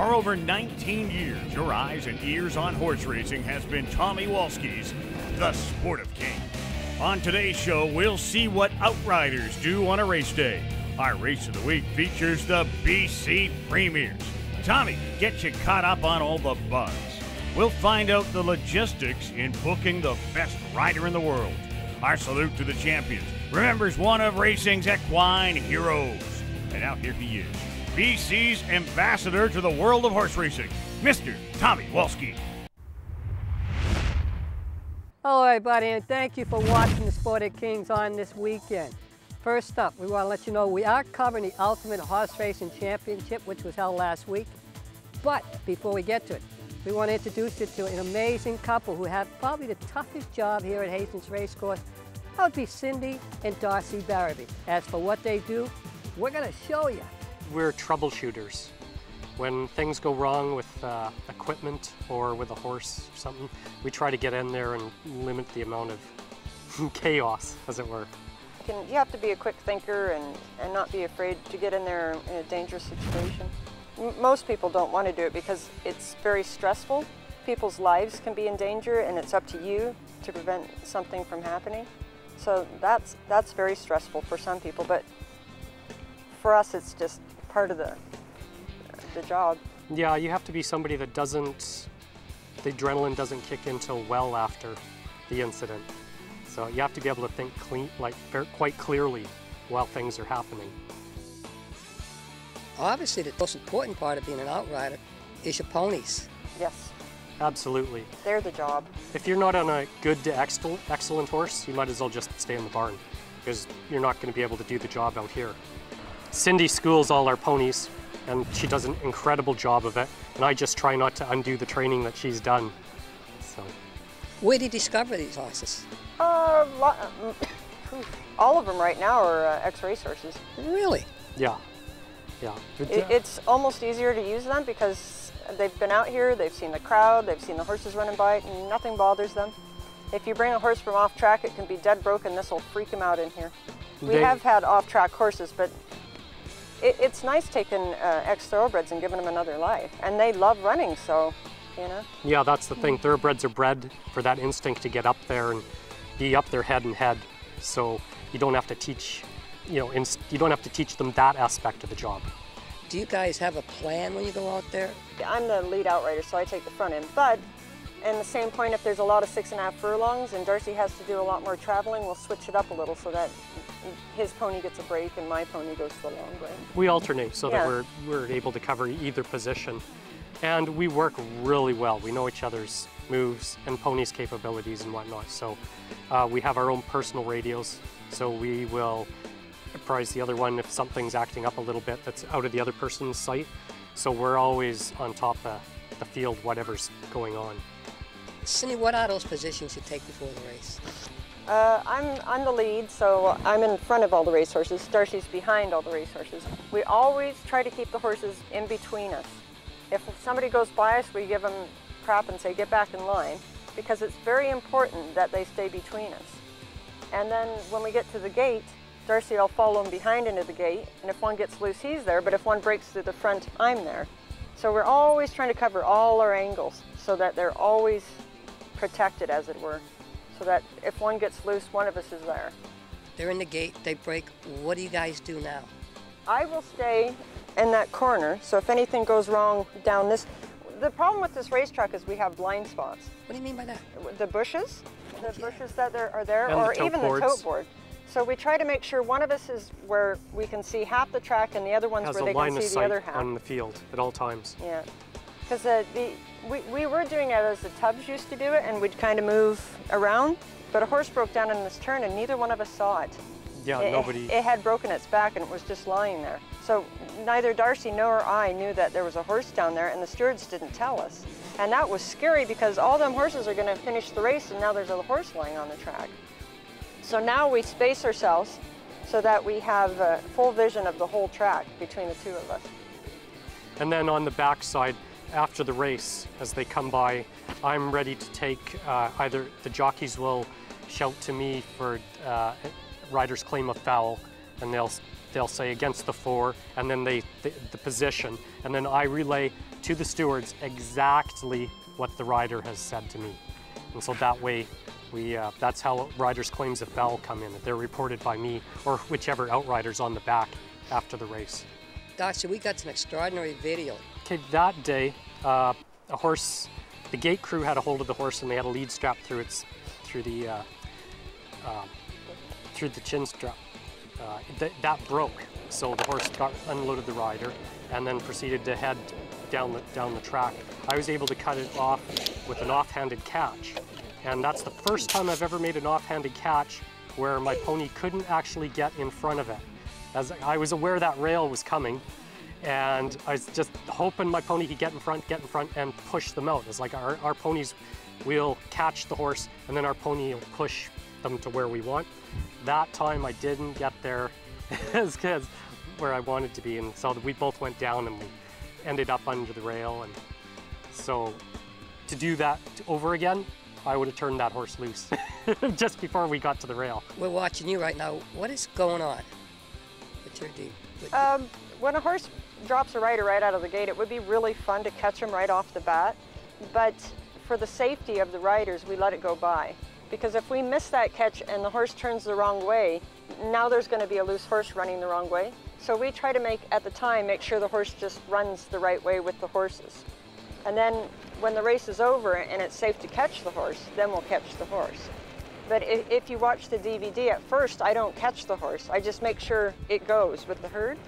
For over 19 years, your eyes and ears on horse racing has been Tommy Walski's The Sport of King. On today's show, we'll see what outriders do on a race day. Our race of the week features the BC Premiers. Tommy, get you caught up on all the buzz. We'll find out the logistics in booking the best rider in the world. Our salute to the champions remembers one of racing's equine heroes. And now here he is, BC's ambassador to the world of horse racing, Mr. Tommy Walski. Hello everybody, and thank you for watching the Sport of Kings on this weekend. First up, we want to let you know we are covering the Ultimate Horse Racing Championship, which was held last week. But before we get to it, we want to introduce you to an amazing couple who have probably the toughest job here at Hastings Racecourse. That would be Cindy and Darcy Barabee. As for what they do, we're going to show you. We're troubleshooters. When things go wrong with equipment or with a horse or something, we try to get in there and limit the amount of chaos, as it were. You have to be a quick thinker and not be afraid to get in there in a dangerous situation. Most people don't want to do it because it's very stressful. People's lives can be in danger, and it's up to you to prevent something from happening. So that's very stressful for some people, but for us it's just part of the job. Yeah, you have to be somebody that the adrenaline doesn't kick in till well after the incident. So you have to be able to think quite clearly while things are happening. Obviously, the most important part of being an outrider is your ponies. Yes. Absolutely. They're the job. If you're not on a good to excellent horse, you might as well just stay in the barn, because you're not going to be able to do the job out here. Cindy schools all our ponies, and she does an incredible job of it, and I just try not to undo the training that she's done. So. Where did you discover these horses? All of them right now are ex-race horses. Really? Yeah. Yeah. It's almost easier to use them because they've been out here, they've seen the crowd, they've seen the horses running by, and nothing bothers them. If you bring a horse from off track, it can be dead broken. This will freak them out in here. We have had off-track horses, but it's nice taking ex-thoroughbreds and giving them another life. And they love running, so, you know. Yeah, that's the thing. Thoroughbreds are bred for that instinct to get up there and be up there head and head. So you don't have to teach, you don't have to teach them that aspect of the job. Do you guys have a plan when you go out there? I'm the lead outrider, so I take the front end. But in the same point, if there's a lot of 6.5 furlongs and Darcy has to do a lot more traveling, we'll switch it up a little so that his pony gets a break and my pony goes to the long range. We alternate so that we're able to cover either position. And we work really well. We know each other's moves and ponies' capabilities and whatnot. So we have our own personal radios, so we will apprise the other one if something's acting up a little bit that's out of the other person's sight. So we're always on top of the field, whatever's going on. Cindy, what are those positions you take before the race? I'm the lead, so I'm in front of all the racehorses. Darcy's behind all the racehorses. We always try to keep the horses in between us. If somebody goes by us, we give them crap and say, get back in line, because it's very important that they stay between us. And then when we get to the gate, Darcy will follow them behind into the gate, and if one gets loose, he's there, but if one breaks through the front, I'm there. So we're always trying to cover all our angles so that they're always protected, as it were, so that if one gets loose, one of us is there. They're in the gate, they break. What do you guys do now? I will stay in that corner, so if anything goes wrong down this... The problem with this racetrack is we have blind spots. What do you mean by that? The bushes, bushes that are there, and or the even the tote board. So we try to make sure one of us is where we can see half the track and the other one's where they can see the other half. On the field at all times. Yeah, because we were doing it as the Tubbs used to do it, and we'd kind of move around, but a horse broke down in this turn and neither one of us saw it. Yeah, nobody... It had broken its back and it was just lying there. So neither Darcy nor I knew that there was a horse down there, and the stewards didn't tell us. And that was scary because all them horses are going to finish the race and now there's a horse lying on the track. So now we space ourselves so that we have full vision of the whole track between the two of us. And then on the back side, after the race, as they come by, I'm ready to take, either the jockeys will shout to me for rider's claim of foul, and they'll they'll say against the 4, and then the position, and then I relay to the stewards exactly what the rider has said to me. And so that way, that's how riders' claims of foul come in. They're reported by me or whichever outrider's on the back after the race. Darcy, we got some extraordinary video. Okay, that day, a horse, the gate crew had a hold of the horse and they had a lead strap through the chin strap. That broke, so the horse unloaded the rider and then proceeded to head down the track. I was able to cut it off with an offhanded catch, and that's the first time I've ever made an offhanded catch where my pony couldn't actually get in front of it. As I was aware that rail was coming, and I was just hoping my pony could get in front, and push them out. It's like our ponies will catch the horse, and then our pony will push them to where we want. That time I didn't get there as where I wanted to be, and so we both went down and we ended up under the rail. And so to do that over again, I would have turned that horse loose just before we got to the rail. We're watching you right now. What is going on with your deed? When a horse drops a rider right out of the gate, it would be really fun to catch him right off the bat, but for the safety of the riders, we let it go by. Because if we miss that catch and the horse turns the wrong way, now there's going to be a loose horse running the wrong way. So we try to make sure the horse just runs the right way with the horses. And then when the race is over and it's safe to catch the horse, then we'll catch the horse. But if you watch the DVD, at first I don't catch the horse. I just make sure it goes with the herd.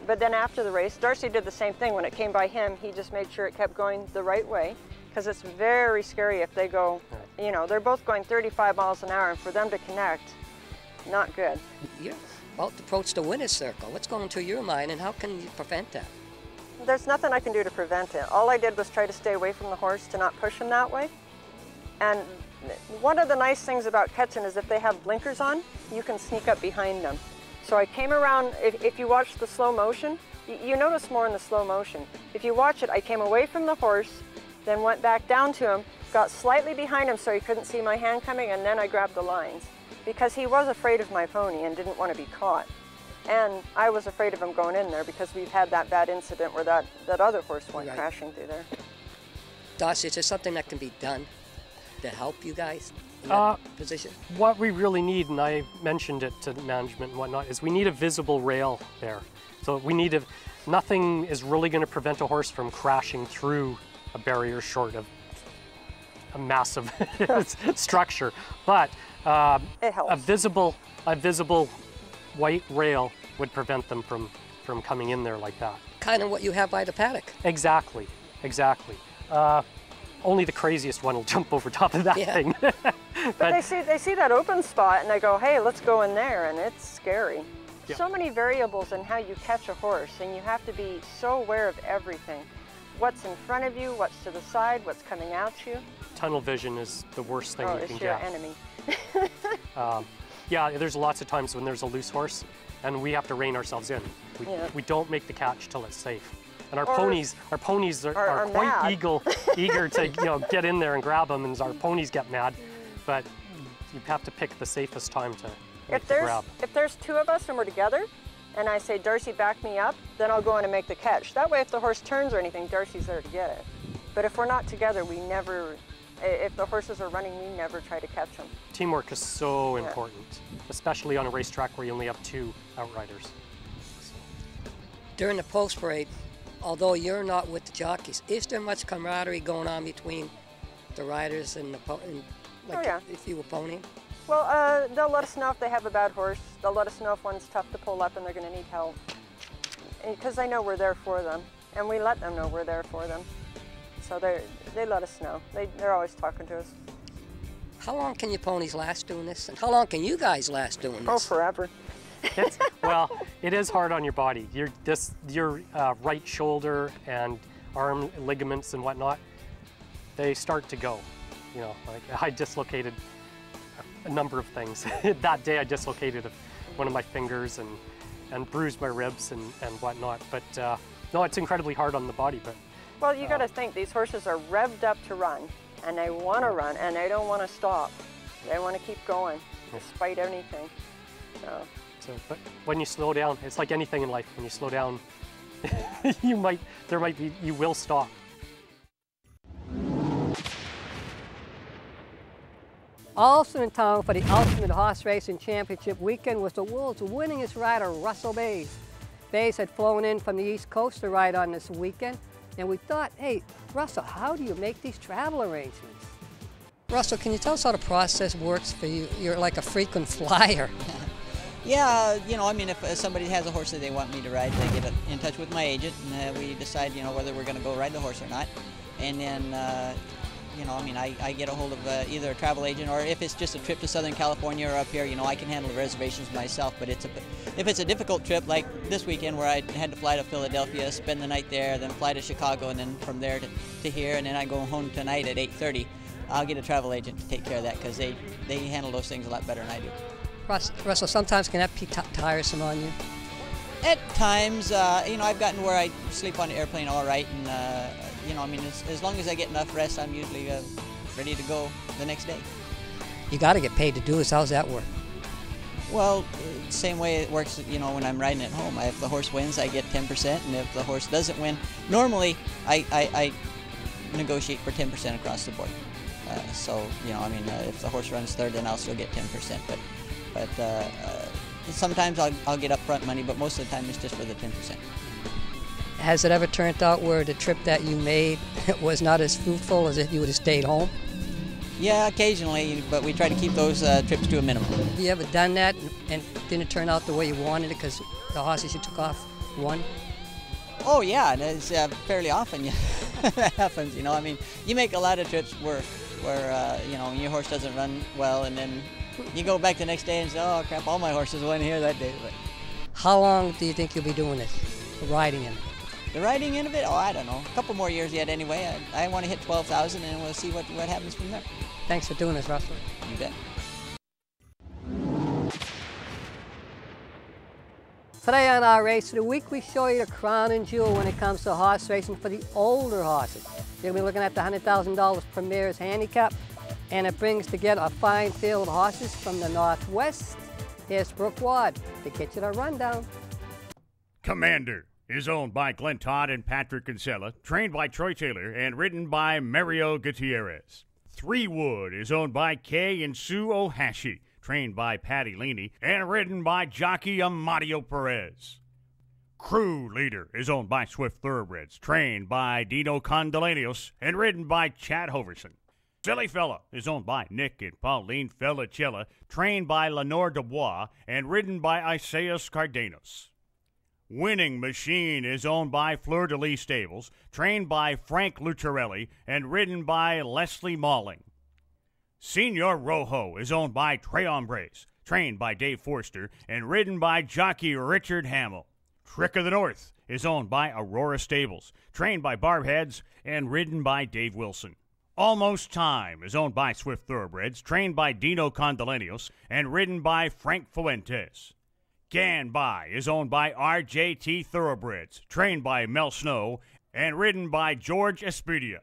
But then after the race, Darcy did the same thing. When it came by him, he just made sure it kept going the right way, because it's very scary if they go, you know, they're both going 35 miles an hour, and for them to connect, not good. You're about to approach the winner's circle. What's going through your mind, and how can you prevent that? There's nothing I can do to prevent it. All I did was try to stay away from the horse to not push him that way. And one of the nice things about catching is if they have blinkers on, you can sneak up behind them. So I came around, if you watch the slow motion, you notice more in the slow motion. If you watch it, I came away from the horse, then went back down to him, got slightly behind him so he couldn't see my hand coming, and then I grabbed the lines. Because he was afraid of my pony and didn't want to be caught. And I was afraid of him going in there because we've had that bad incident where that other horse went crashing through there. Darcy, is there something that can be done to help you guys in that position? What we really need, and I mentioned it to management and whatnot, is we need a visible rail there. So we need nothing is really going to prevent a horse from crashing through a barrier short of a massive structure. But it helps. a visible white rail would prevent them from coming in there like that. Kind of what you have by the paddock. Exactly. Only the craziest one will jump over top of that thing. But they see that open spot and they go, hey, let's go in there, and it's scary. Yeah. So many variables in how you catch a horse, and you have to be so aware of everything. What's in front of you, what's to the side, what's coming at you. Tunnel vision is the worst thing you can get. Oh, it's your enemy. Yeah, there's lots of times when there's a loose horse and we have to rein ourselves in. We don't make the catch till it's safe. And our ponies are quite eager to get in there and grab them, and our ponies get mad. But you have to pick the safest time to make the grab. If there's two of us and we're together, and I say, Darcy, back me up, then I'll go in and make the catch. That way, if the horse turns or anything, Darcy's there to get it. But if we're not together, we never, if the horses are running, we never try to catch them. Teamwork is so important, especially on a racetrack where you only have 2 outriders. During the post parade, although you're not with the jockeys, is there much camaraderie going on between the riders and if you were ponying? Well, they'll let us know if they have a bad horse. They'll let us know if one's tough to pull up and they're going to need help. Because they know we're there for them, and we let them know we're there for them. So they let us know. They're always talking to us. How long can your ponies last doing this? And how long can you guys last doing this? Oh, forever. Well, it is hard on your body. Your right shoulder and arm ligaments and whatnot, they start to go. Like I dislocated a number of things. That day I dislocated one of my fingers and bruised my ribs and whatnot. But no, it's incredibly hard on the body. But well, you got to think, these horses are revved up to run, and they want to run, and they don't want to stop. They want to keep going despite anything. So. So, but when you slow down, it's like anything in life. When you slow down, you will stop. Also in town for the Ultimate Horse Racing Championship weekend was the world's winningest rider, Russell Bays. Bays had flown in from the East Coast to ride on this weekend, and we thought, hey, Russell, how do you make these travel arrangements? Russell, can you tell us how the process works for you? You're like a frequent flyer. Yeah, you know, I mean, if somebody has a horse that they want me to ride, they get in touch with my agent, and we decide, you know, whether we're going to go ride the horse or not. And then, you know, I mean, I get a hold of either a travel agent, or if it's just a trip to Southern California or up here, you know, I can handle the reservations myself. But if it's a difficult trip, like this weekend where I had to fly to Philadelphia, spend the night there, then fly to Chicago, and then from there to here, and then I go home tonight at 8:30, I'll get a travel agent to take care of that, because they handle those things a lot better than I do. Russell, sometimes can that be tiresome on you? At times, you know, I've gotten where I sleep on the airplane all right, and you know, I mean, as long as I get enough rest, I'm usually ready to go the next day. You got to get paid to do this. How's that work? Well, same way it works, you know, when I'm riding at home. If the horse wins, I get 10%, and if the horse doesn't win, normally I negotiate for 10% across the board. So, you know, I mean, if the horse runs third, then I'll still get 10%. But sometimes I'll get upfront money, but most of the time it's just for the 10%. Has it ever turned out where the trip that you made was not as fruitful as if you would have stayed home? Yeah, occasionally, but we try to keep those trips to a minimum. Have you ever done that and didn't turn out the way you wanted it because the horses you took off won? Oh yeah, and it's fairly often that happens. You know, I mean, you make a lot of trips where you know, your horse doesn't run well, and then you go back the next day and say, oh crap, all my horses won here that day. But how long do you think you'll be doing this, the riding in it? The riding end of it? Oh, I don't know. A couple more years yet anyway. I want to hit 12,000, and we'll see what happens from there. Thanks for doing this, Russell. You bet. Today on our Race of the Week, we show you the crown and jewel when it comes to horse racing for the older horses. You'll be looking at the $100,000 Premier's Handicap, and it brings together a fine field of horses from the Northwest. Here's Brooke Ward to get you the rundown. Commander is owned by Glenn Todd and Patrick Kinsella, trained by Troy Taylor, and ridden by Mario Gutierrez. Three Wood is owned by Kay and Sue Ohashi, trained by Patty Leaney, and ridden by jockey Amadio Perez. Crew Leader is owned by Swift Thoroughbreds, trained by Dino Condolenios, and ridden by Chad Hoverson. Silly Fella is owned by Nick and Pauline Felicella, trained by Lenore Dubois, and ridden by Isaias Cardenas. Winning Machine is owned by Fleur de Lis Stables, trained by Frank Lucciarelli, and ridden by Leslie Malling. Senor Rojo is owned by Trey Hombres, trained by Dave Forster, and ridden by jockey Richard Hamill. Trick of the North is owned by Aurora Stables, trained by Barb Heads, and ridden by Dave Wilson. Almost Time is owned by Swift Thoroughbreds, trained by Dino Condolenios, and ridden by Frank Fuentes. Gan By is owned by RJT Thoroughbreds, trained by Mel Snow, and ridden by George Espedia.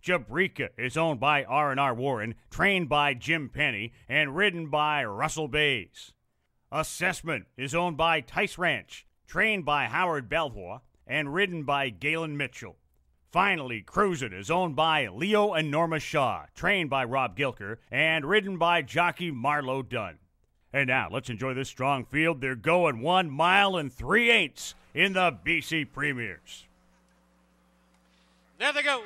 Jabrika is owned by R&R Warren, trained by Jim Penny, and ridden by Russell Bays. Assessment is owned by Tice Ranch, trained by Howard Belvoir, and ridden by Galen Mitchell. Finally, Cruisin' is owned by Leo and Norma Shaw, trained by Rob Gilker, and ridden by jockey Marlo Dunn. And now, let's enjoy this strong field. They're going 1 mile and 3/8 in the BC Premiers. There they go.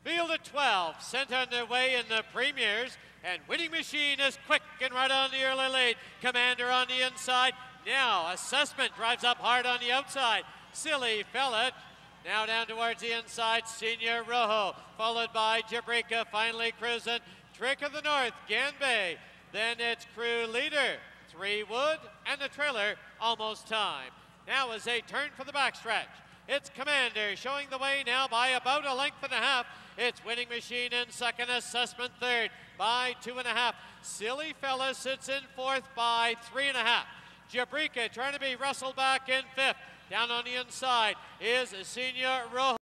Field of 12 sent on their way in the Premiers, and Winning Machine is quick and right on the early lead. Commander on the inside. Now Assessment drives up hard on the outside. Silly Fella now down towards the inside. Senor Rojo followed by Jabrika, finally Cruisin'. Trick of the North, Ganbei. Then it's Crew Leader, Three Wood, and the trailer, Almost Time. Now as they turn for the backstretch, it's Commander showing the way now by about a length and a half. It's Winning Machine in second, Assessment third by 2.5. Silly Fella sits in fourth by 3.5. Jabrika trying to be wrestled back in fifth. Down on the inside is Senor Rojo.